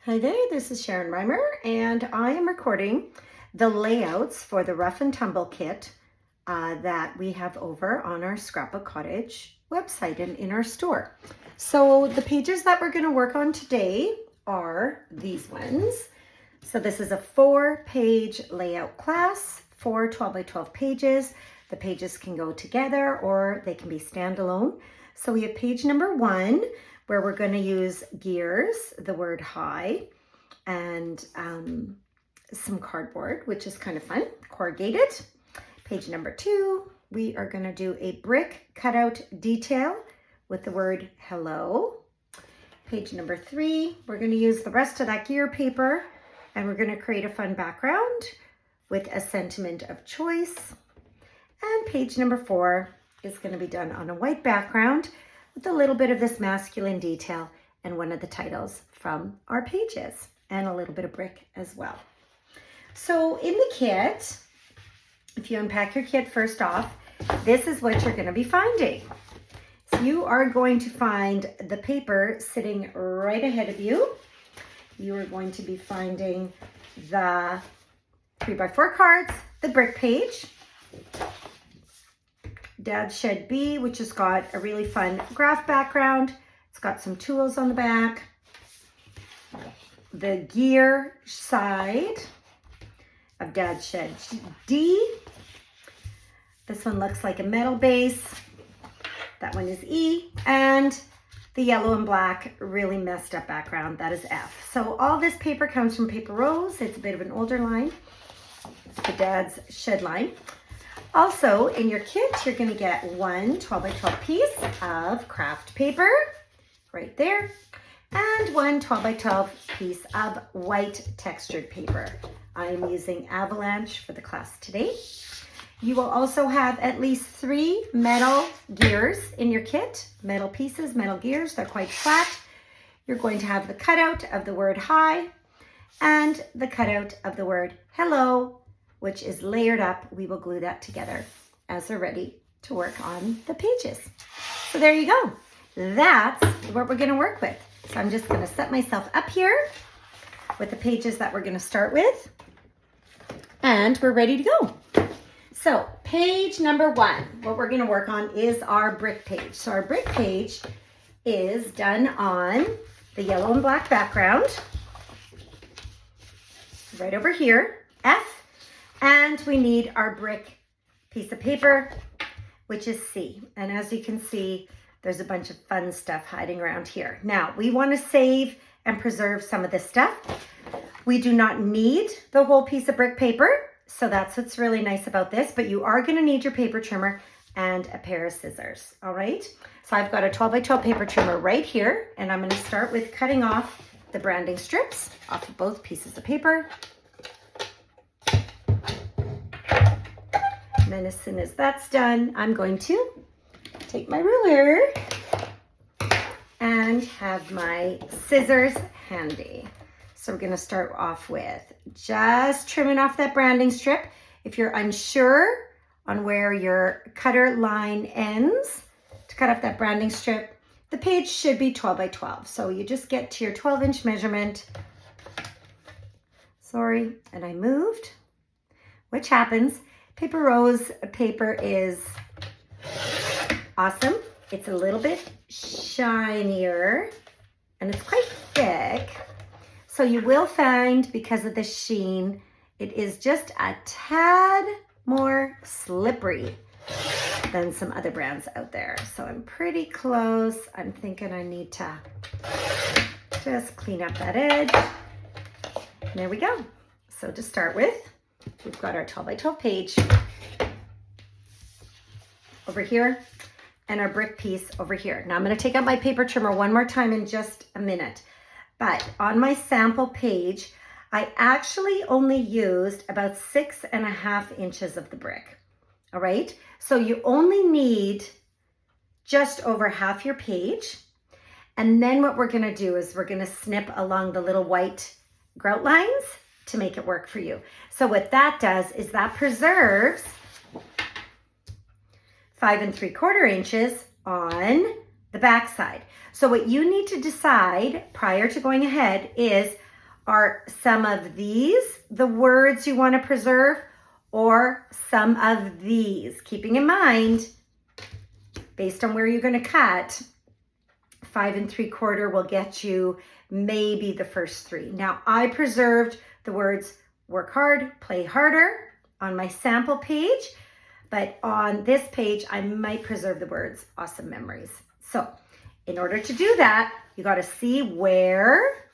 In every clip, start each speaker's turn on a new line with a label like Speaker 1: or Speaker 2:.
Speaker 1: Hi there, this is Sharon Reimer, and I am recording the layouts for the Rough and Tumble kit that we have over on our Scrapbook Cottage website and in our store. So the pages that we're going to work on today are these ones. So this is a 4-page layout class, 4 12 by 12 pages. The pages can go together or they can be standalone. So we have page number 1, where we're going to use gears, the word high, and some cardboard, which is kind of fun, corrugated. Page number 2, we are going to do a brick cutout detail with the word hello. Page number 3, we're going to use the rest of that gear paper, and we're going to create a fun background with a sentiment of choice. And page number 4 is going to be done on a white background with a little bit of this masculine detail and one of the titles from our pages and a little bit of brick as well. So in the kit, if you unpack your kit first off, this is what you're going to be finding. So you are going to find the paper sitting right ahead of you. You are going to be finding the 3x4 cards, the brick page, Dad's Shed B, which has got a really fun graph background. It's got some tools on the back. The gear side of Dad's Shed D. This one looks like a metal base. That one is E. And the yellow and black, really messed up background, that is F. So all this paper comes from Paper Rose. It's a bit of an older line. It's the Dad's Shed line. Also, in your kit, you're going to get one 12 by 12 piece of craft paper right there, and one 12 by 12 piece of white textured paper. I am using Avalanche for the class today. You will also have at least 3 metal gears in your kit, metal pieces, metal gears. They're quite flat. You're going to have the cutout of the word hi and the cutout of the word hello, which is layered up. We will glue that together as they're ready to work on the pages. So there you go. That's what we're gonna work with. So I'm just gonna set myself up here with the pages that we're gonna start with, and we're ready to go. So page number 1, what we're gonna work on is our brick page. So our brick page is done on the yellow and black background, right over here, F. And we need our brick piece of paper, which is C. And as you can see, there's a bunch of fun stuff hiding around here. Now, we want to save and preserve some of this stuff. We do not need the whole piece of brick paper, so that's what's really nice about this, but you are going to need your paper trimmer and a pair of scissors, all right? So I've got a 12 by 12 paper trimmer right here, and I'm going to start with cutting off the branding strips off of both pieces of paper. And then as soon as that's done, I'm going to take my ruler and have my scissors handy. So we're going to start off with just trimming off that branding strip. If you're unsure on where your cutter line ends to cut off that branding strip, the page should be 12 by 12. So you just get to your 12-inch measurement. Sorry, and I moved, which happens. Paper Rose paper is awesome. It's a little bit shinier and it's quite thick. So you will find, because of the sheen, it is just a tad more slippery than some other brands out there. So I'm pretty close. I'm thinking I need to just clean up that edge. And there we go. So to start with, we've got our 12 by 12 page over here and our brick piece over here. Now I'm going to take out my paper trimmer one more time in just a minute. But on my sample page, I actually only used about 6.5 inches of the brick. All right. So you only need just over half your page. And then what we're going to do is we're going to snip along the little white grout lines to make it work for you. So what that does is that preserves 5 3/4 inches on the back side. So what you need to decide prior to going ahead is Are some of these the words you want to preserve, or some of these? Keeping in mind, based on where you're going to cut, 5 3/4 will get you maybe the first 3. Now, I preserved the words work hard, play harder on my sample page, but on this page, I might preserve the words awesome memories. So in order to do that, you got to see where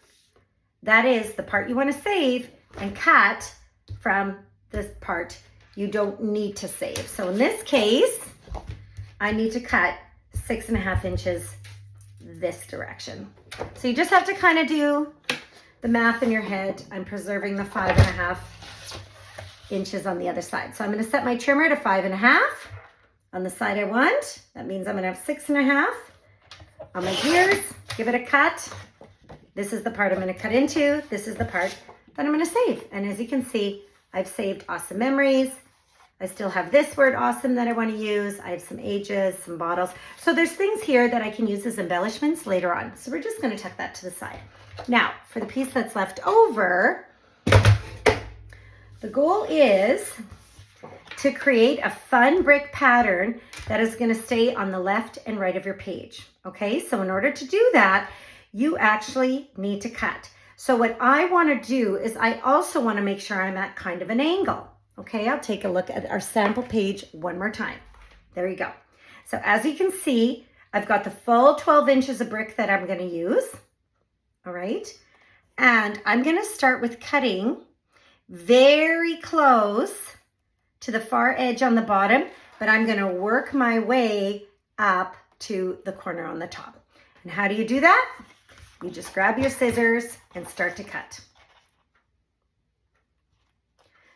Speaker 1: that is the part you want to save and cut from this part you don't need to save. So in this case, I need to cut 6.5 inches this direction. So you just have to kind of do the math in your head. I'm preserving the 5.5 inches on the other side. So I'm going to set my trimmer to 5.5 on the side I want. That means I'm going to have 6.5 on my gears. Give it a cut. This is the part I'm going to cut into. This is the part that I'm going to save. And as you can see, I've saved awesome memories. I still have this word awesome that I want to use. I have some ages, some bottles. So there's things here that I can use as embellishments later on. So we're just going to tuck that to the side. Now, for the piece that's left over, the goal is to create a fun brick pattern that is going to stay on the left and right of your page. Okay, so in order to do that, you actually need to cut. So what I want to do is I also want to make sure I'm at kind of an angle. Okay, I'll take a look at our sample page one more time. There you go. So as you can see, I've got the full 12 inches of brick that I'm going to use. All right, and I'm going to start with cutting very close to the far edge on the bottom, but I'm going to work my way up to the corner on the top. And how do you do that? You just grab your scissors and start to cut.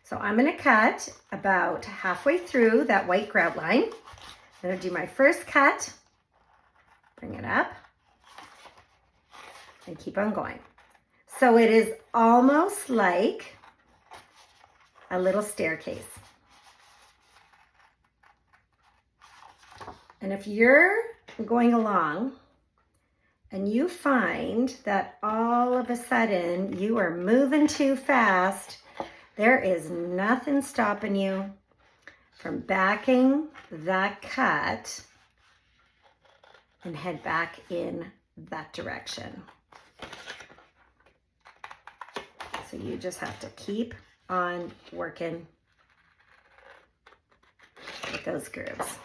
Speaker 1: So I'm going to cut about halfway through that white grout line. I'm going to do my first cut, bring it up, and keep on going. So it is almost like a little staircase. And if you're going along and you find that all of a sudden you are moving too fast, there is nothing stopping you from backing that cut and head back in that direction. So you just have to keep on working with those grooves.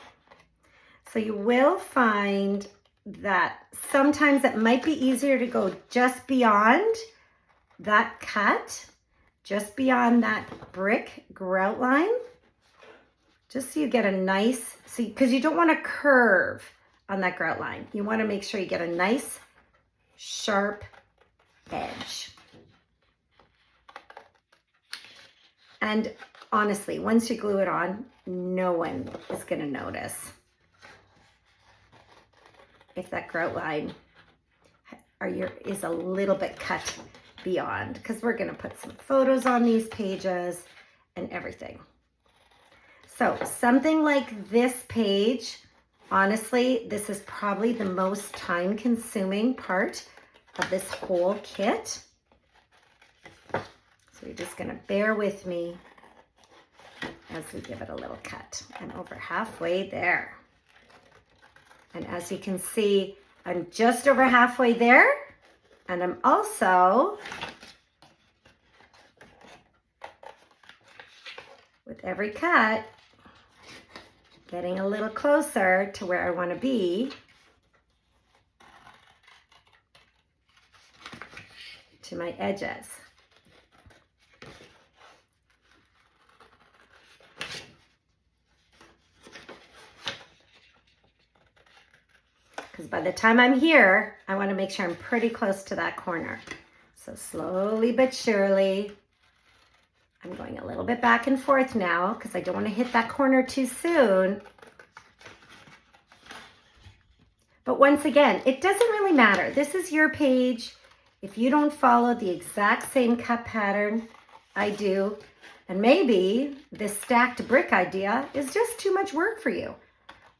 Speaker 1: So you will find that sometimes it might be easier to go just beyond that cut, just beyond that brick grout line, just so you get a nice, because you don't want to curve on that grout line. You want to make sure you get a nice sharp edge. And honestly, once you glue it on, no one is going to notice if that grout line is a little bit cut beyond, because we're going to put some photos on these pages and everything. So something like this page, honestly, this is probably the most time-consuming part of this whole kit. So you're just going to bear with me as we give it a little cut. I'm over halfway there. And as you can see, I'm just over halfway there. And I'm also, with every cut, getting a little closer to where I want to be, to my edges. Because by the time I'm here, I want to make sure I'm pretty close to that corner. So slowly but surely, I'm going a little bit back and forth now because I don't want to hit that corner too soon. But once again, it doesn't really matter. This is your page. If you don't follow the exact same cut pattern I do, and maybe this stacked brick idea is just too much work for you,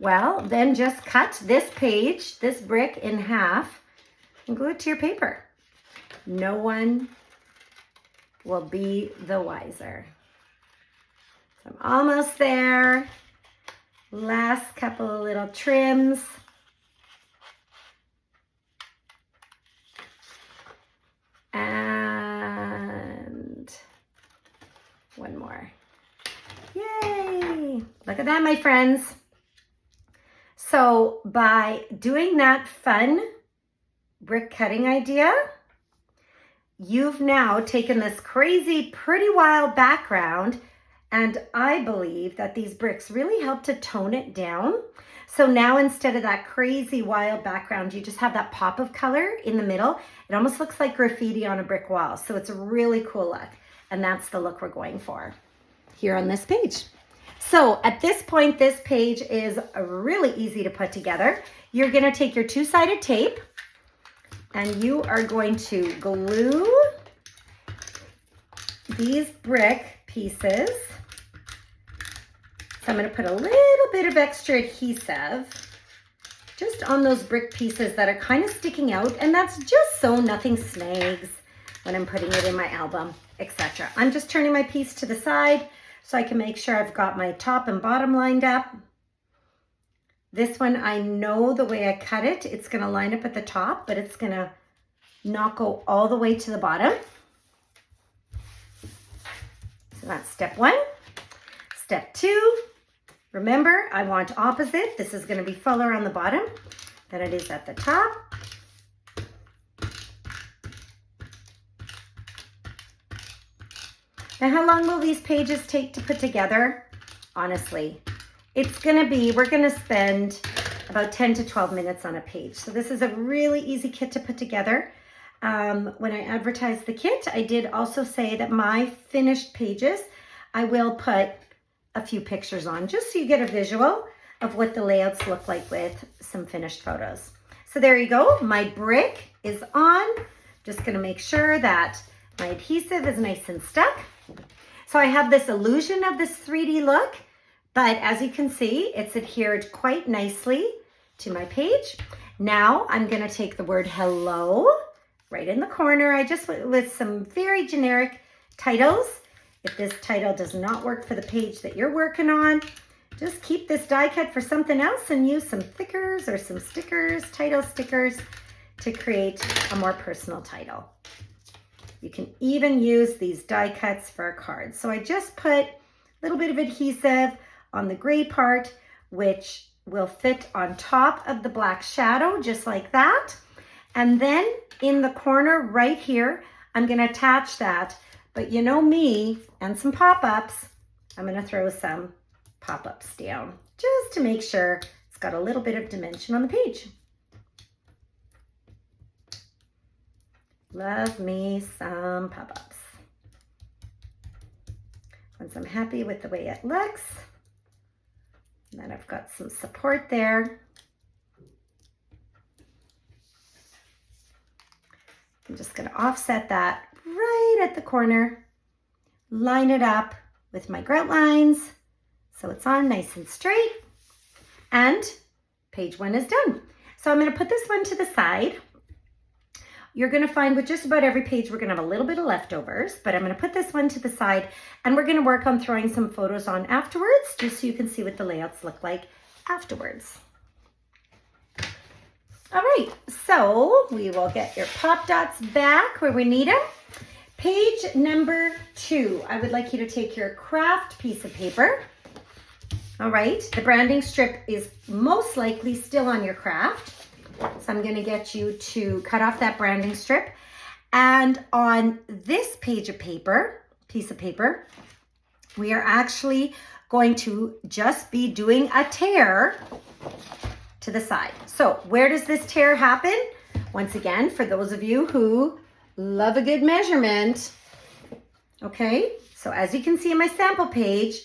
Speaker 1: well, then just cut this page, this brick, in half and glue it to your paper. No one will be the wiser. So I'm almost there. Last couple of little trims. And one more. Yay! Look at that, my friends. So by doing that fun brick cutting idea, you've now taken this crazy, pretty wild background, and I believe that these bricks really help to tone it down. So now instead of that crazy wild background, you just have that pop of color in the middle. It almost looks like graffiti on a brick wall. So it's a really cool look. And that's the look we're going for here on this page. So at this point, this page is really easy to put together. You're gonna take your two-sided tape and you are going to glue these brick pieces. So I'm going to put a little bit of extra adhesive just on those brick pieces that are kind of sticking out, and that's just so nothing snags when I'm putting it in my album, etc. I'm just turning my piece to the side so I can make sure I've got my top and bottom lined up. This one, I know the way I cut it, it's going to line up at the top, but it's going to not go all the way to the bottom. So that's step one. Step two, remember, I want opposite. This is going to be fuller on the bottom than it is at the top. Now, how long will these pages take to put together? Honestly, we're going to spend about 10 to 12 minutes on a page. So this is a really easy kit to put together. When I advertised the kit, I did also say that my finished pages, I will put a few pictures on just so you get a visual of what the layouts look like with some finished photos. So there you go. My brick is on. Just going to make sure that my adhesive is nice and stuck. So I have this illusion of this 3D look, but as you can see, it's adhered quite nicely to my page. Now I'm going to take the word hello right in the corner. I just went with some very generic titles. If this title does not work for the page that you're working on, just keep this die cut for something else and use some thickers or some stickers, title stickers, to create a more personal title. You can even use these die cuts for a card. So I just put a little bit of adhesive on the gray part, which will fit on top of the black shadow, just like that. And then in the corner right here, I'm going to attach that. But you know me and some pop-ups, I'm going to throw some pop-ups down just to make sure it's got a little bit of dimension on the page. Love me some pop-ups. Once I'm happy with the way it looks, and then I've got some support there. I'm just going to offset that right at the corner, line it up with my grout lines so it's on nice and straight, and page one is done. So I'm going to put this one to the side. You're going to find with just about every page we're going to have a little bit of leftovers, but I'm going to put this one to the side and we're going to work on throwing some photos on afterwards just so you can see what the layouts look like afterwards. All right, so we will get your pop dots back where we need them. Page number 2, I would like you to take your craft piece of paper. All right, the branding strip is most likely still on your craft. So I'm going to get you to cut off that branding strip. And on this piece of paper, we are actually going to just be doing a tear to the side. So where does this tear happen? Once again, for those of you who love a good measurement, okay, so as you can see in my sample page,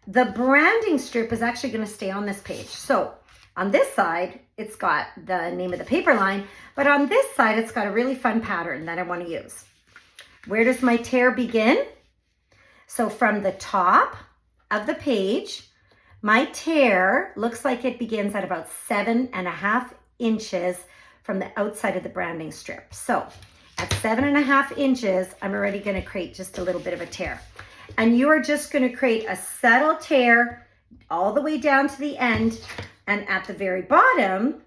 Speaker 1: the branding strip is actually going to stay on this page. So on this side, it's got the name of the paper line, but on this side, it's got a really fun pattern that I want to use. Where does my tear begin? So from the top of the page, my tear looks like it begins at about 7.5 inches from the outside of the branding strip. So At 7.5 inches, I'm already going to create just a little bit of a tear. And you are just going to create a subtle tear all the way down to the end. And at the very bottom,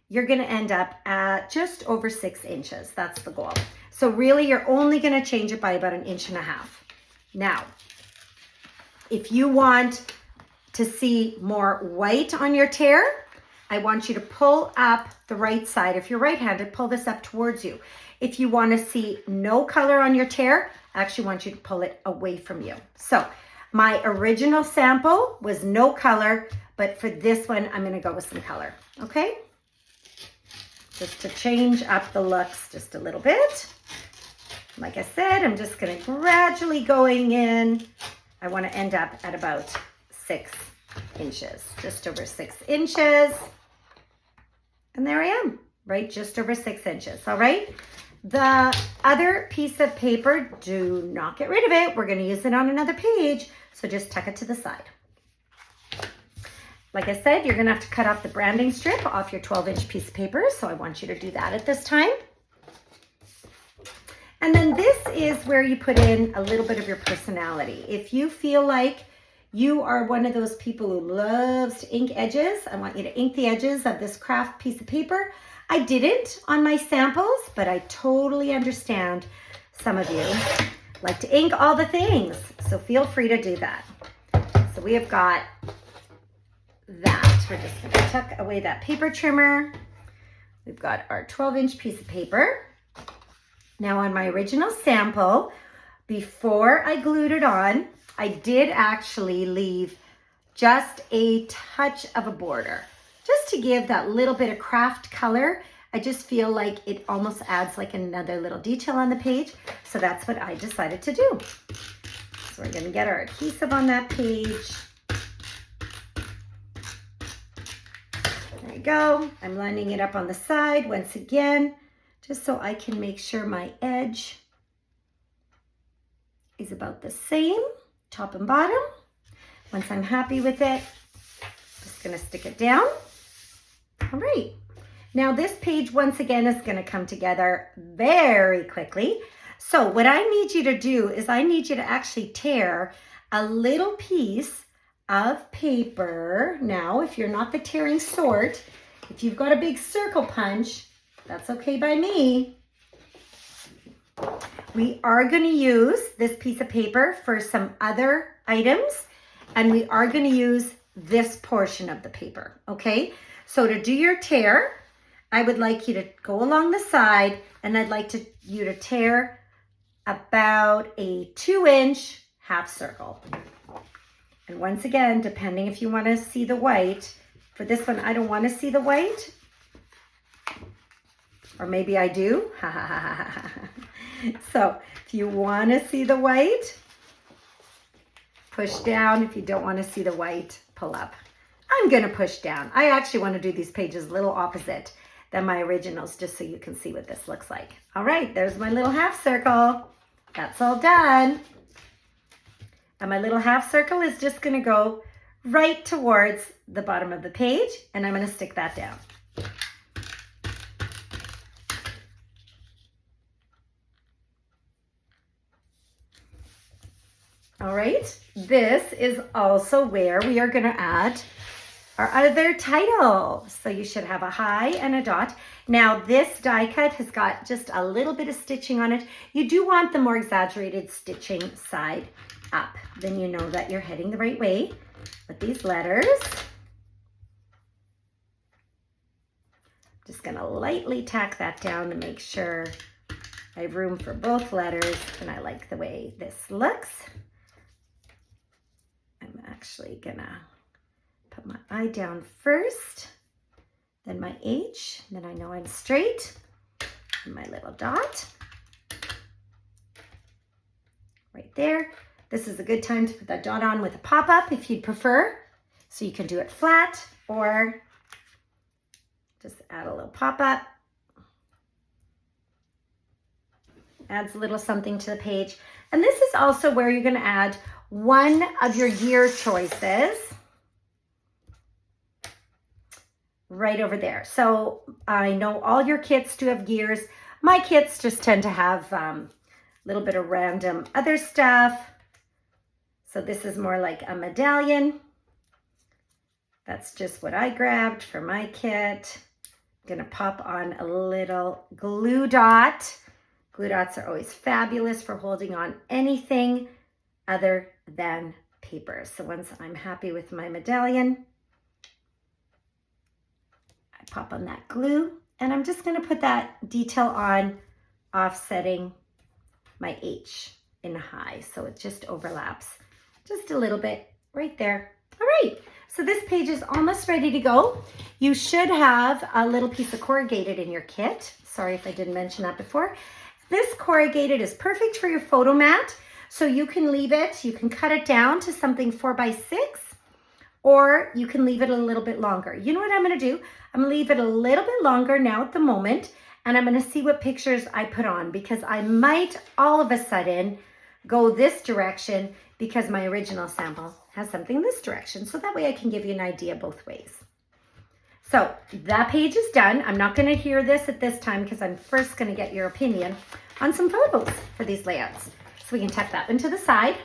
Speaker 1: you're going to end up at just over 6 inches. That's the goal. So really, you're only going to change it by about 1.5 inches. Now, if you want to see more white on your tear, I want you to pull up the right side. If you're right-handed, pull this up towards you. If you want to see no color on your tear, I actually want you to pull it away from you. So my original sample was no color, but for this one, I'm going to go with some color, okay? Just to change up the looks just a little bit. Like I said, I'm just going to gradually going in. I want to end up at about 6 inches, just over 6 inches. And there I am, right? Just over 6 inches, all right? The other piece of paper, do not get rid of it. We're going to use it on another page, so just tuck it to the side. Like I said, you're going to have to cut off the branding strip off your 12-inch piece of paper, so I want you to do that at this time. And then this is where you put in a little bit of your personality. If you feel like you are one of those people who loves to ink edges, I want you to ink the edges of this craft piece of paper. I didn't on my samples, but I totally understand some of you like to ink all the things. So feel free to do that. So we have got that. We're just going to tuck away that paper trimmer. We've got our 12-inch piece of paper. Now on my original sample, before I glued it on, I did actually leave just a touch of a border, just to give that little bit of craft color. I just feel like it almost adds like another little detail on the page. So that's what I decided to do. So we're gonna get our adhesive on that page. There we go. I'm lining it up on the side once again, just so I can make sure my edge is about the same, top and bottom. Once I'm happy with it, just gonna stick it down. All right, now this page once again is gonna come together very quickly. So what I need you to do is I need you to actually tear a little piece of paper. Now, if you're not the tearing sort, if you've got a big circle punch, that's okay by me. We are gonna use this piece of paper for some other items, and we are gonna use this portion of the paper, okay? So to do your tear, I would like you to go along the side, and I'd like you to tear about a 2-inch half circle. And once again, depending if you want to see the white, for this one, I don't want to see the white. Or maybe I do. So if you want to see the white, push down. If you don't want to see the white, pull up. I'm going to push down. I actually want to do these pages a little opposite than my originals, just so you can see what this looks like. All right, there's my little half circle. That's all done. And my little half circle is just going to go right towards the bottom of the page, and I'm going to stick that down. All right, this is also where we are going to add our other title. So you should have a high and a dot. Now this die cut has got just a little bit of stitching on it. You do want the more exaggerated stitching side up. Then you know that you're heading the right way with these letters. Just gonna lightly tack that down to make sure I have room for both letters, and I like the way this looks. I'm actually gonna put my I down first, then my H, then I know I'm straight, and my little dot right there. This is a good time to put that dot on with a pop-up if you'd prefer. So you can do it flat or just add a little pop-up. Adds a little something to the page. And this is also where you're gonna add one of your gear choices right over there. So I know all your kits do have gears, My kits just tend to have a little bit of random other stuff. So this is more like a medallion. That's just what I grabbed for my kit. I'm gonna pop on a little glue dot. Glue dots are always fabulous for holding on anything other than paper. So once I'm happy with my medallion, I pop on that glue, and I'm just gonna put that detail on, offsetting my H in high. So it just overlaps just a little bit right there. All right, so this page is almost ready to go. You should have a little piece of corrugated in your kit. Sorry if I didn't mention that before. This corrugated is perfect for your photo mat. So you can leave it, you can cut it down to something 4x6, or you can leave it a little bit longer. You know what I'm gonna do? I'm gonna leave it a little bit longer now at the moment, and I'm gonna see what pictures I put on, because I might all of a sudden go this direction because my original sample has something this direction. So that way I can give you an idea both ways. So that page is done. I'm not gonna hear this at this time because I'm first gonna get your opinion on some photos for these layouts. So we can tuck that one to the side.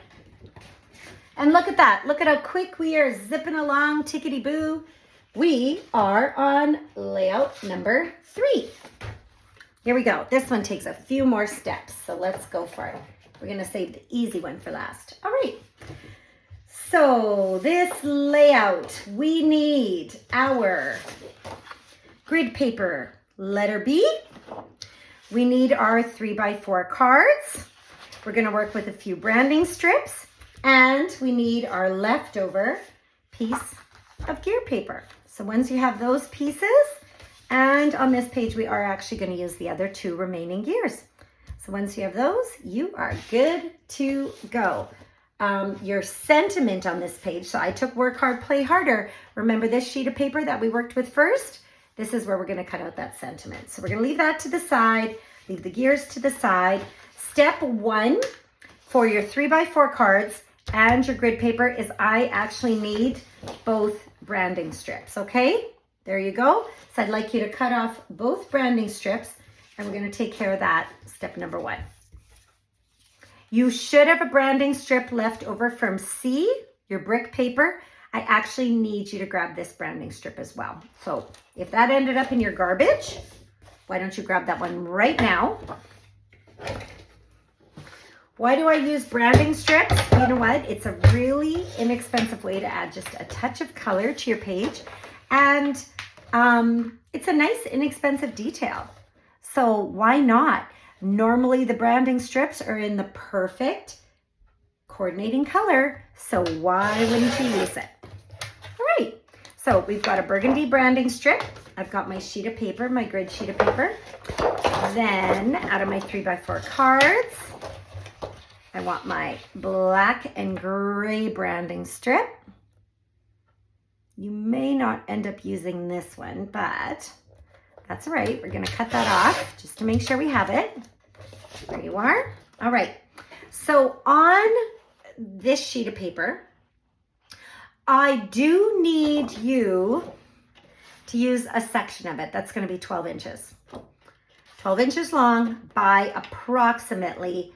Speaker 1: And look at that. Look at how quick we are zipping along, tickety-boo. We are on layout number 3. Here we go. This one takes a few more steps, so let's go for it. We're gonna save the easy one for last. All right. So this layout, we need our grid paper, letter B. We need our 3x4 cards. We're gonna work with a few branding strips, and we need our leftover piece of gear paper. So once you have those pieces, and on this page, we are actually gonna use the other 2 remaining gears. So once you have those, you are good to go. Your sentiment on this page, so I took work hard, play harder. Remember this sheet of paper that we worked with first? This is where we're gonna cut out that sentiment. So we're gonna leave that to the side, leave the gears to the side. Step 1 for your 3x4 cards and your grid paper is I actually need both branding strips, okay? There you go. So I'd like you to cut off both branding strips, and we're gonna take care of that, step number 1. You should have a branding strip left over from C, your brick paper. I actually need you to grab this branding strip as well. So if that ended up in your garbage, why don't you grab that one right now? Why do I use branding strips? You know what? It's a really inexpensive way to add just a touch of color to your page. And it's a nice inexpensive detail. So why not? Normally the branding strips are in the perfect coordinating color. So why wouldn't you use it? All right. So we've got a burgundy branding strip. I've got my sheet of paper, my grid sheet of paper. Then out of my 3x4 cards, I want my black and gray branding strip. You may not end up using this one, but that's all right. We're gonna cut that off just to make sure we have it. There you are. All right. So on this sheet of paper, I do need you to use a section of it. That's gonna be 12 inches. 12 inches long by approximately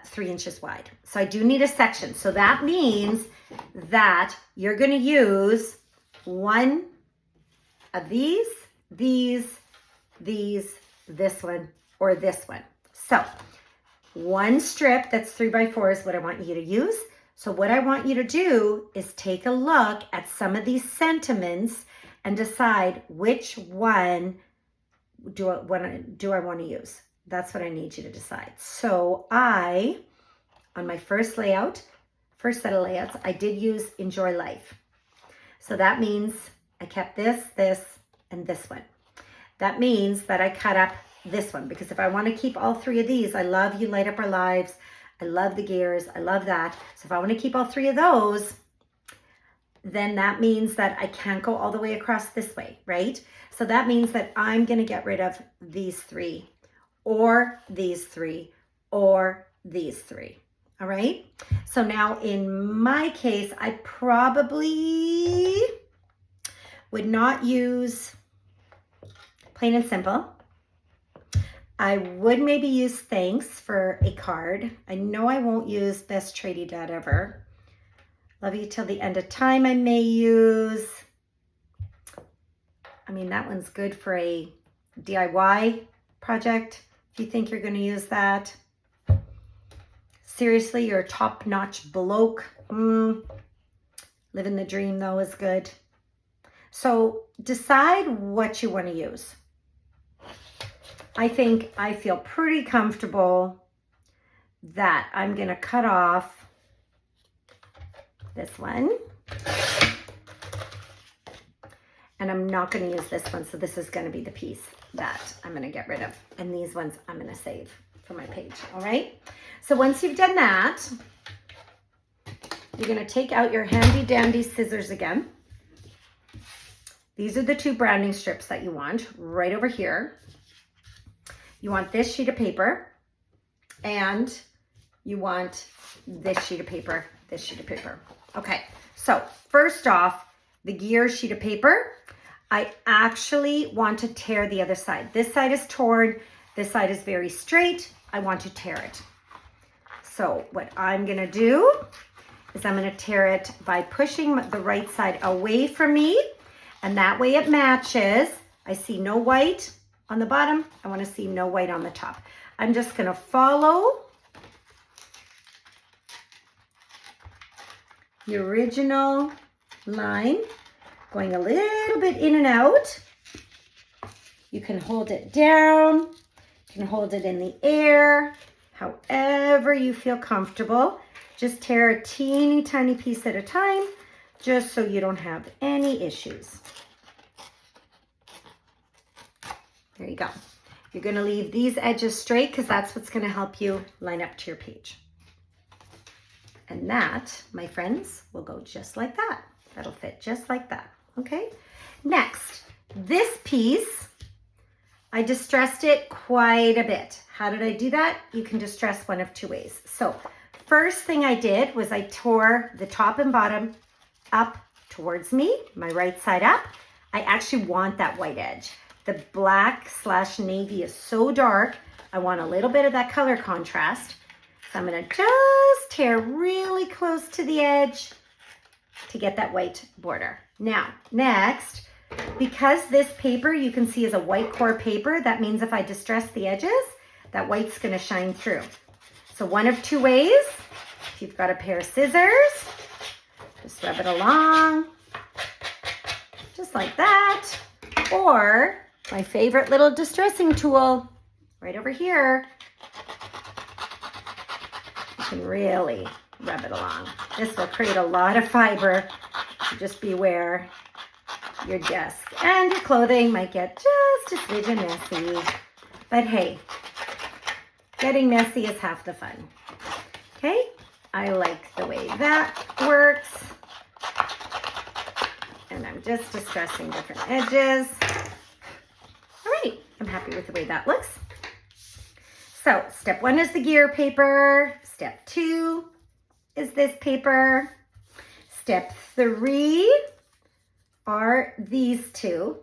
Speaker 1: 3 inches wide. So I do need a section. So that means that you're going to use one of these, this one, or this one. So one strip that's 3x4 is what I want you to use. So what I want you to do is take a look at some of these sentiments and decide which one do I want to use. That's what I need you to decide. So on my first set of layouts, I did use Enjoy Life. So that means I kept this, and this one. That means that I cut up this one, because if I want to keep all 3 of these, I love You Light Up Our Lives, I love the gears, I love that. So if I want to keep all 3 of those, then that means that I can't go all the way across this way, right? So that means that I'm going to get rid of these 3, or these 3, or these 3. All right. So now in my case, I probably would not use Plain and Simple. I would maybe use thanks for a card. I know I won't use best tradie dad ever. Love you till the end of time I may use. I mean, that one's good for a DIY project if you think you're going to use that. Seriously, you're a top-notch bloke. Living the dream, though, is good. So decide what you want to use. I think I feel pretty comfortable that I'm going to cut off this one. And I'm not going to use this one, so this is going to be the piece that I'm going to get rid of. And these ones I'm going to save for my page, all right? So once you've done that, you're going to take out your handy dandy scissors again. These are the 2 branding strips that you want right over here. You want this sheet of paper, and you want this sheet of paper, this sheet of paper. Okay, so first off, the gear sheet of paper, I actually want to tear the other side. This side is torn, this side is very straight. I want to tear it. So what I'm gonna do is I'm gonna tear it by pushing the right side away from me, and that way it matches. I see no white on the bottom. I want to see no white on the top. I'm just gonna follow the original line, going a little bit in and out. You can hold it down, you can hold it in the air, however you feel comfortable. Just tear a teeny tiny piece at a time, just so you don't have any issues. There you go. You're gonna leave these edges straight because that's what's gonna help you line up to your page. And that, my friends, will go just like that. That'll fit just like that, okay? Next, this piece, I distressed it quite a bit. How did I do that? You can distress one of 2 ways. So first thing I did was I tore the top and bottom up towards me, my right side up. I actually want that white edge. The black/navy is so dark, I want a little bit of that color contrast. So I'm gonna just tear really close to the edge to get that white border. Now, next, because this paper you can see is a white core paper, that means if I distress the edges, that white's gonna shine through. So one of 2 ways, if you've got a pair of scissors, just rub it along, just like that. Or my favorite little distressing tool, right over here, you can really rub it along. This will create a lot of fiber. So just beware your desk and your clothing might get just a smidgen messy. But hey, getting messy is half the fun. Okay, I like the way that works. And I'm just distressing different edges. All right, I'm happy with the way that looks. So step 1 is the gear paper. Step 2 is this paper. Step 3 are these 2.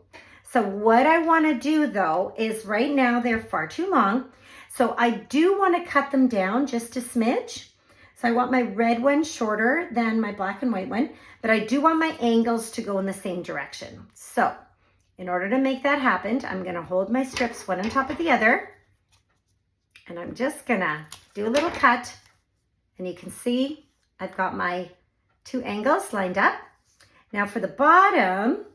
Speaker 1: So what I want to do though is right now they're far too long. So I do want to cut them down just a smidge. So I want my red one shorter than my black and white one, but I do want my angles to go in the same direction. So in order to make that happen, I'm going to hold my strips one on top of the other. And I'm just gonna do a little cut, and you can see I've got my 2 angles lined up. Now for the bottom,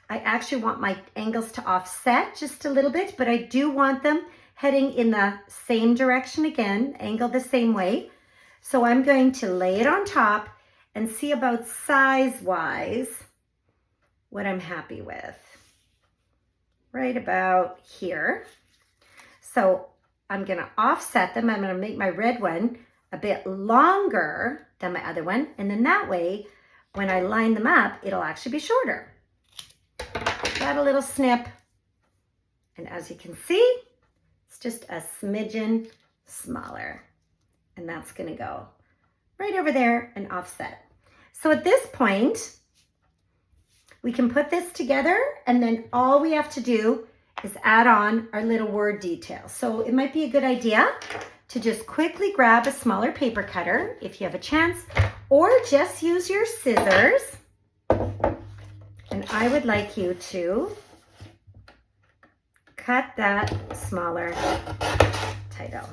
Speaker 1: I actually want my angles to offset just a little bit, but I do want them heading in the same direction again, angled the same way. So I'm going to lay it on top and see about size-wise what I'm happy with. Right about here. So I'm gonna offset them. I'm gonna make my red one a bit longer than my other one. And then that way, when I line them up, it'll actually be shorter. Got a little snip. And as you can see, it's just a smidgen smaller. And that's gonna go right over there and offset. So at this point, we can put this together, and then all we have to do is add on our little word details. So it might be a good idea to just quickly grab a smaller paper cutter if you have a chance, or just use your scissors. And I would like you to cut that smaller title.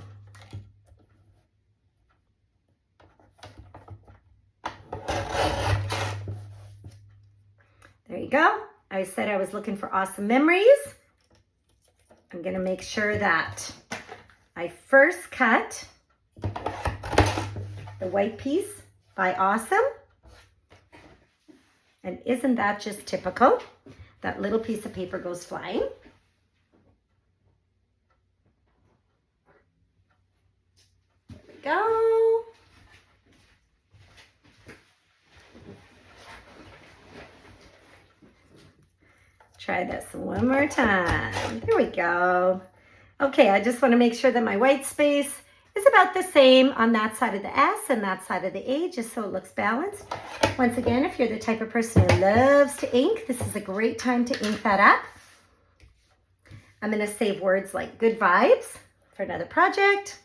Speaker 1: There you go. I said I was looking for awesome memories. I'm going to make sure that I first cut the white piece by awesome. And isn't that just typical? That little piece of paper goes flying. There we go. Try this one more time. There we go. Okay, I just want to make sure that my white space is about the same on that side of the S and that side of the A, just so it looks balanced. Once again, if you're the type of person who loves to ink, this is a great time to ink that up. I'm going to save words like good vibes for another project.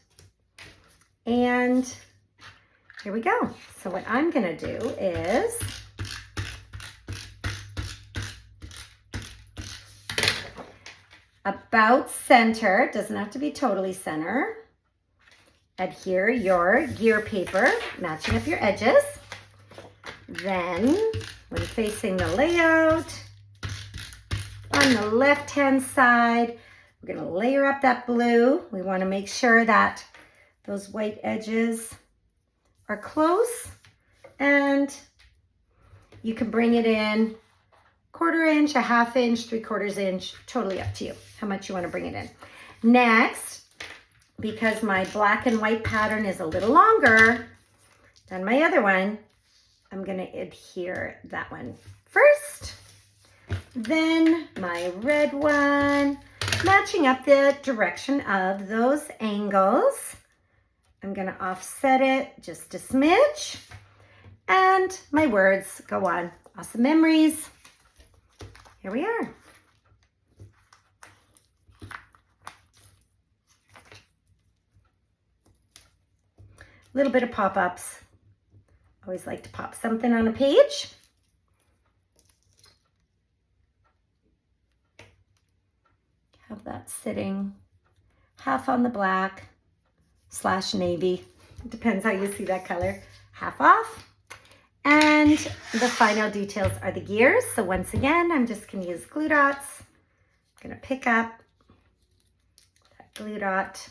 Speaker 1: And here we go. So what I'm going to do is about center, doesn't have to be totally center. Adhere your gear paper, matching up your edges. Then, when facing the layout, on the left-hand side, we're going to layer up that blue. We want to make sure that those white edges are close, and you can bring it in 1/4 inch, a 1/2 inch, 3/4 inch, totally up to you how much you want to bring it in. Next, because my black and white pattern is a little longer than my other one, I'm going to adhere that one first. Then my red one, matching up the direction of those angles. I'm going to offset it just a smidge. And my words go on. Awesome memories. Here we are. A little bit of pop-ups. Always like to pop something on a page. Have that sitting half on the black / navy. It depends how you see that color. Half off. And the final details are the gears. So once again, I'm just going to use glue dots. I'm going to pick up that glue dot.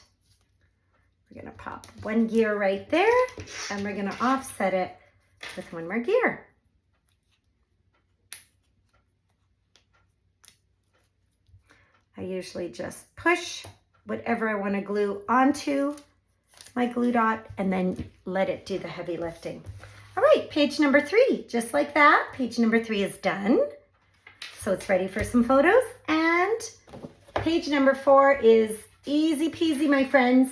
Speaker 1: We're going to pop one gear right there, and we're going to offset it with one more gear. I usually just push whatever I want to glue onto my glue dot and then let it do the heavy lifting. All right, page number 3, just like that. Page number 3 is done. So it's ready for some photos. And page number 4 is easy peasy, my friends.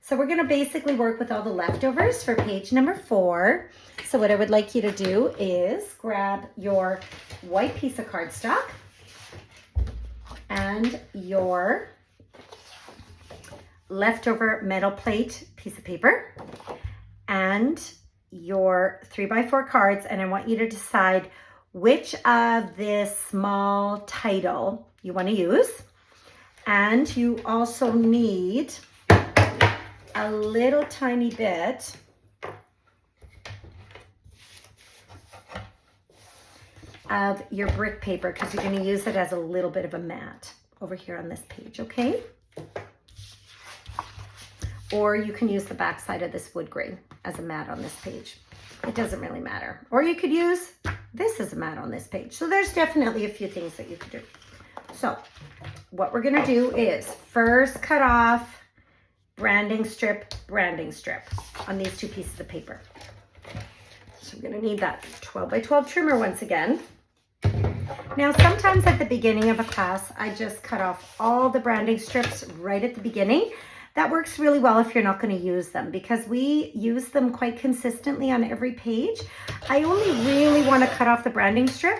Speaker 1: So we're gonna basically work with all the leftovers for page number 4. So what I would like you to do is grab your white piece of cardstock and your leftover metal plate piece of paper and your 3x4 cards, and I want you to decide which of this small title you want to use. And you also need a little tiny bit of your brick paper because you're going to use it as a little bit of a mat over here on this page, okay? Or you can use the back side of this wood grain as a mat on this page. It doesn't really matter. Or you could use this as a mat on this page. So there's definitely a few things that you could do. So what we're gonna do is first cut off branding strip on these 2 pieces of paper. So I'm gonna need that 12x12 trimmer once again. Now sometimes at the beginning of a class, I just cut off all the branding strips right at the beginning. That works really well if you're not going to use them because we use them quite consistently on every page. I only really want to cut off the branding strip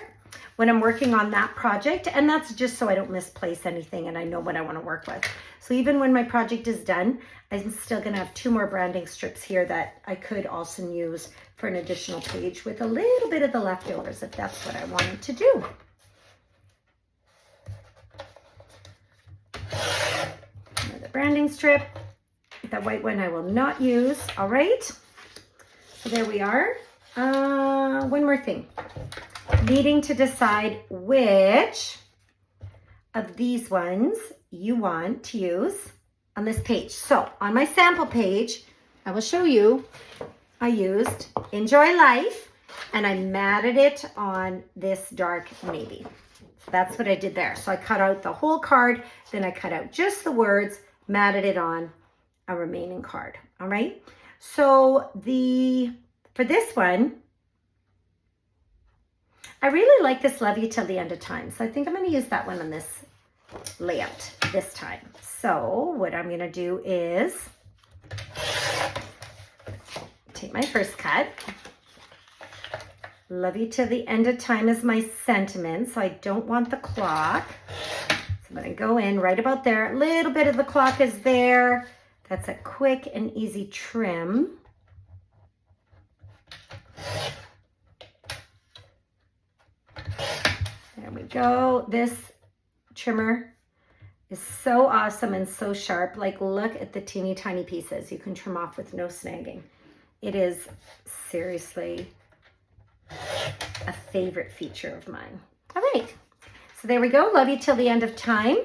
Speaker 1: when I'm working on that project, and that's just so I don't misplace anything and I know what I want to work with. So even when my project is done, I'm still going to have 2 more branding strips here that I could also use for an additional page with a little bit of the leftovers if that's what I wanted to do. Another branding strip. That white one I will not use. All right. So there we are. One more thing. Needing to decide which of these ones you want to use on this page. So on my sample page, I will show you, I used Enjoy Life and I matted it on this dark navy. So that's what I did there. So I cut out the whole card, then I cut out just the words, matted it on a remaining card. All right. So for this one, I really like this Love You Till the End of Time. So I think I'm going to use that one on this layout this time. So what I'm going to do is take my first cut. Love you till the end of time is my sentiment. So I don't want the clock. So I'm going to go in right about there. A little bit of the clock is there. That's a quick and easy trim. There we go. This trimmer is so awesome and so sharp. Like, look at the teeny tiny pieces you can trim off with no snagging. It is seriously a favorite feature of mine. All right. So there we go. Love you till the end of time.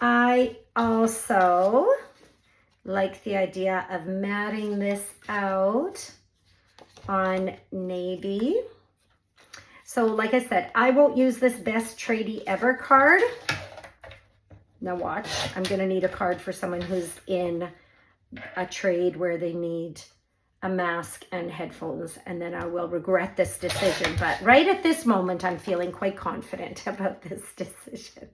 Speaker 1: I also like the idea of matting this out on navy. So like I said, I won't use this Best Tradie Ever card. Now watch, I'm gonna need a card for someone who's in a trade where they need a mask and headphones, and then I will regret this decision. But right at this moment, I'm feeling quite confident about this decision.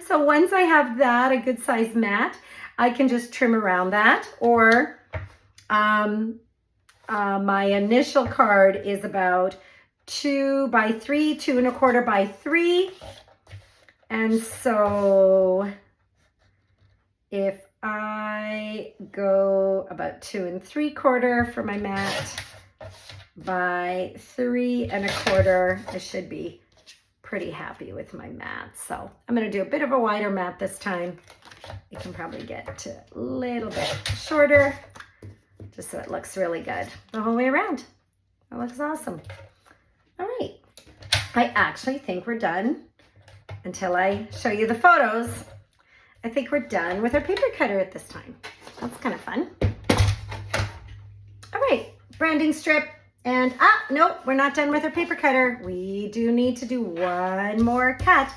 Speaker 1: So once I have that, a good size mat, I can just trim around that. Or my initial card is about 2 by 3, 2 1/4 by 3. And so if I go about 2 3/4 for my mat by 3 1/4, I should be pretty happy with my mat. So I'm going to do a bit of a wider mat this time. You can probably get to a little bit shorter, just so it looks really good the whole way around. That looks awesome. All right. I actually think we're done until I show you the photos. I think we're done with our paper cutter at this time. That's kind of fun. All right, branding strip. And, nope, we're not done with our paper cutter. We do need to do one more cut.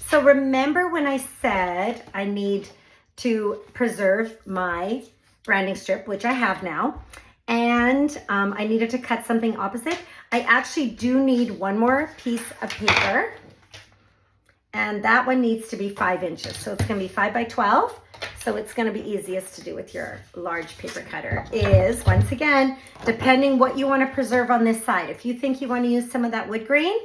Speaker 1: So remember when I said I need to preserve my branding strip, which I have now, and I needed to cut something opposite. I actually do need one more piece of paper, and that one needs to be 5 inches. So it's gonna be 5 by 12. So it's gonna be easiest to do with your large paper cutter is, once again, depending what you wanna preserve on this side. If you think you wanna use some of that wood grain,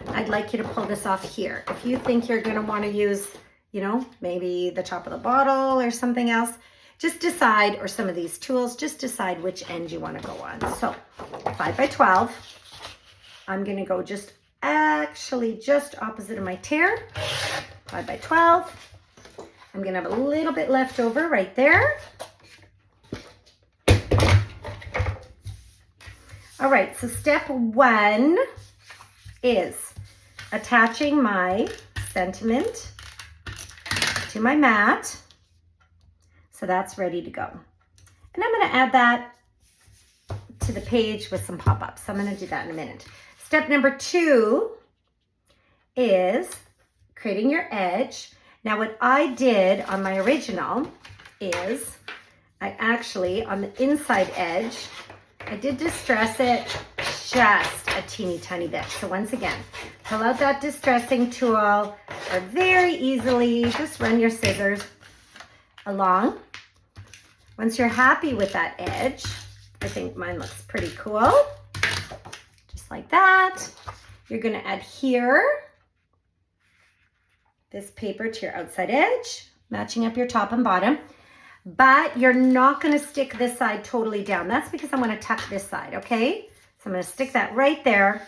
Speaker 1: I'd like you to pull this off here. If you think you're gonna wanna use, you know, maybe the top of the bottle or something else, just decide, or some of these tools, just decide which end you wanna go on. So 5 by 12, I'm gonna go just opposite of my tear, 5 by 12. I'm gonna have a little bit left over right there. All right, so step 1 is attaching my sentiment to my mat. So that's ready to go. And I'm gonna add that to the page with some pop-ups. So I'm gonna do that in a minute. Step number 2 is creating your edge. Now what I did on my original is I actually, on the inside edge, I did distress it just a teeny tiny bit. So once again, pull out that distressing tool, or very easily just run your scissors along. Once you're happy with that edge, I think mine looks pretty cool. Just like that. You're going to adhere this paper to your outside edge, matching up your top and bottom. But you're not going to stick this side totally down. That's because I'm going to tuck this side, okay? So I'm going to stick that right there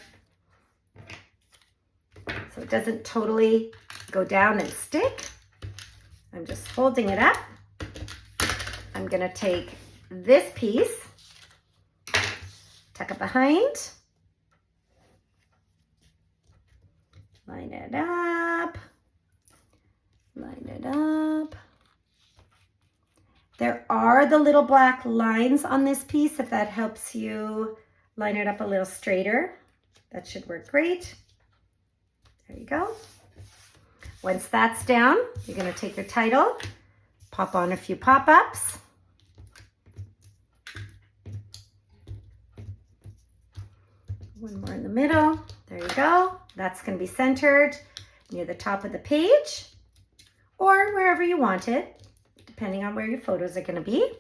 Speaker 1: so it doesn't totally go down and stick. I'm just holding it up. I'm going to take this piece, tuck it behind, line it up, line it up. There are the little black lines on this piece if that helps you line it up a little straighter. That should work great. There you go. Once that's down, you're going to take your title, pop on a few pop-ups. One more in the middle. There you go. That's going to be centered near the top of the page or wherever you want it, depending on where your photos are going to be.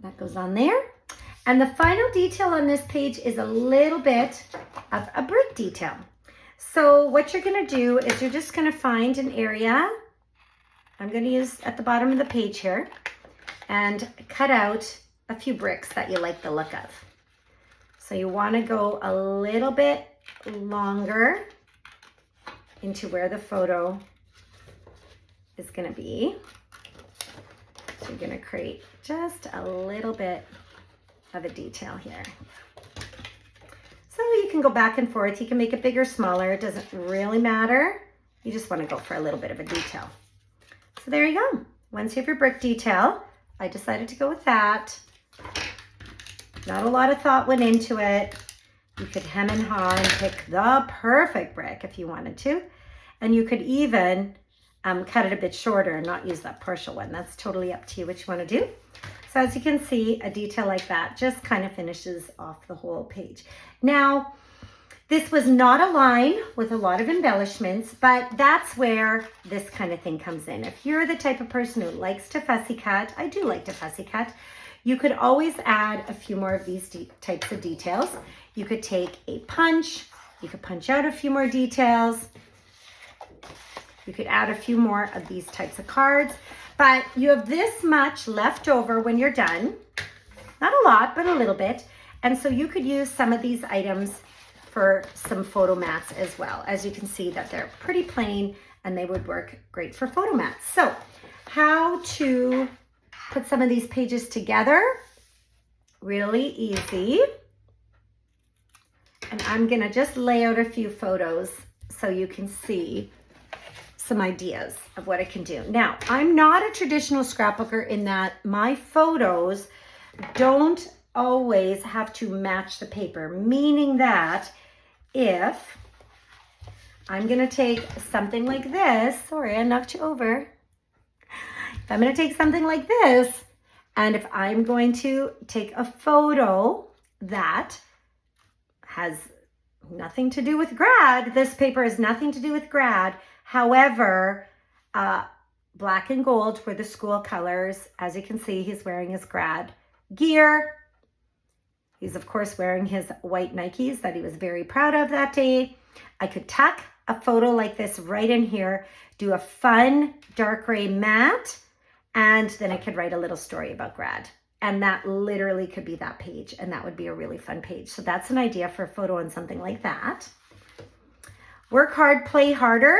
Speaker 1: That goes on there. And the final detail on this page is a little bit of a brick detail. So what you're going to do is you're just going to find an area. I'm going to use at the bottom of the page here and cut out a few bricks that you like the look of. So you want to go a little bit longer into where the photo is going to be. So you're going to create just a little bit of a detail here. So you can go back and forth. You can make it bigger, smaller. It doesn't really matter. You just want to go for a little bit of a detail. So there you go. Once you have your brick detail, I decided to go with that. Not a lot of thought went into it. You could hem and haw and pick the perfect brick if you wanted to. And you could even cut it a bit shorter and not use that partial one. That's totally up to you what you want to do. So as you can see, a detail like that just kind of finishes off the whole page. Now, this was not a line with a lot of embellishments, but that's where this kind of thing comes in. If you're the type of person who likes to fussy cut, I do like to fussy cut, you could always add a few more of these types of details. You could take a punch, you could punch out a few more details. You could add a few more of these types of cards, but you have this much left over when you're done. Not a lot, but a little bit. And so you could use some of these items for some photo mats as well. As you can see that they're pretty plain and they would work great for photo mats. So how to put some of these pages together? Really easy. And I'm gonna just lay out a few photos so you can see some ideas of what I can do. Now, I'm not a traditional scrapbooker in that my photos don't always have to match the paper, meaning that if I'm gonna take something like this, sorry, I knocked you over. If I'm gonna take something like this, and if I'm going to take a photo that has nothing to do with grad, this paper has nothing to do with grad. However, black and gold were the school colors. As you can see, he's wearing his grad gear. He's of course wearing his white Nikes that he was very proud of that day. I could tuck a photo like this right in here, do a fun dark gray mat, and then I could write a little story about grad. And that literally could be that page, and that would be a really fun page. So that's an idea for a photo on something like that. Work hard, play harder.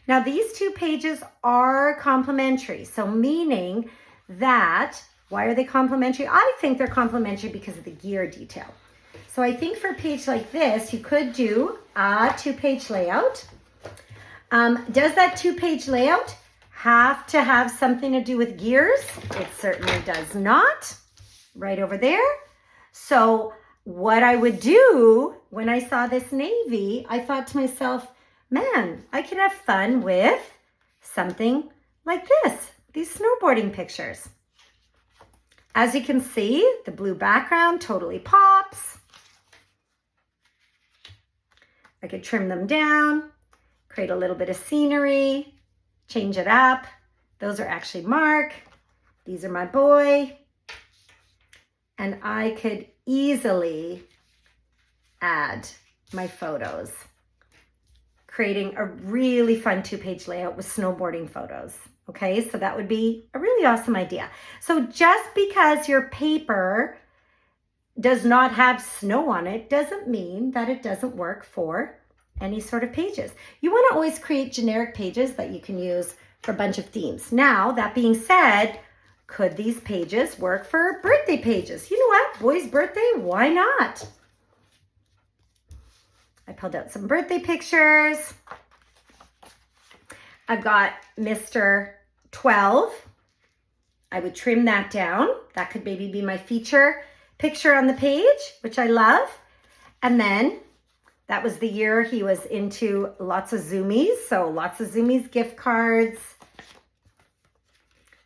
Speaker 1: Now these two pages are complementary. So meaning that, why are they complementary? I think they're complementary because of the gear detail. So I think for a page like this, you could do a 2-page layout. Does that 2-page layout have to have something to do with gears? It certainly does not. Right over there. So what I would do when I saw this navy, I thought to myself, man, I could have fun with something like this, these snowboarding pictures. As you can see, the blue background totally pops. I could trim them down, create a little bit of scenery, change it up. Those are actually Mark. These are my boy. and I could easily add my photos, creating a really fun 2-page layout with snowboarding photos. Okay, so that would be a really awesome idea. So just because your paper does not have snow on it doesn't mean that it doesn't work for any sort of pages. You want to always create generic pages that you can use for a bunch of themes. Now, that being said, could these pages work for birthday pages? You know what? Boy's birthday, why not? I pulled out some birthday pictures. I've got Mr. 12. I would trim that down. That could maybe be my feature picture on the page, which I love. And then that was the year he was into lots of Zoomies. So lots of Zoomies gift cards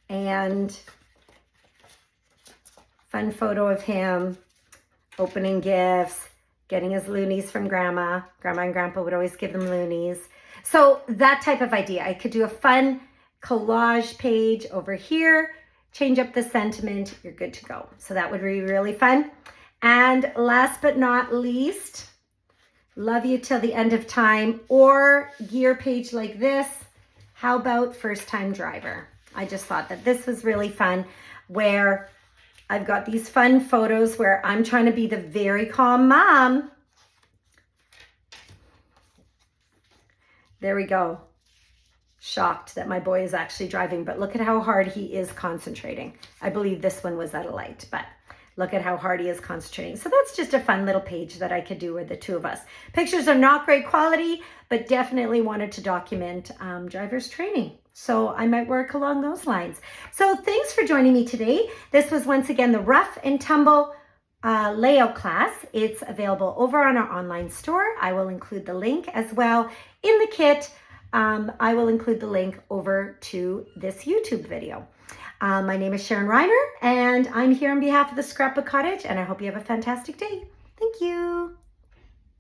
Speaker 1: and fun photo of him opening gifts, getting his loonies from grandma. Grandma and grandpa would always give them loonies. So that type of idea. I could do a fun collage page over here, change up the sentiment, you're good to go. So that would be really fun. And last but not least, love you till the end of time, or gear page like this. How about first time driver? I just thought that this was really fun, where I've got these fun photos where I'm trying to be the very calm mom. There we go. Shocked that my boy is actually driving, but look at how hard he is concentrating. I believe this one was at a light, but look at how hard he is concentrating. So that's just a fun little page that I could do with the two of us. Pictures are not great quality, but definitely wanted to document driver's training. So I might work along those lines. So thanks for joining me today. This was once again the Rough and Tumble layout class. It's available over on our online store. I will include the link as well in the kit. I will include the link over to this YouTube video. My name is Sharon Reimer, and I'm here on behalf of the Scrapbook Cottage, and I hope you have a fantastic day. Thank you.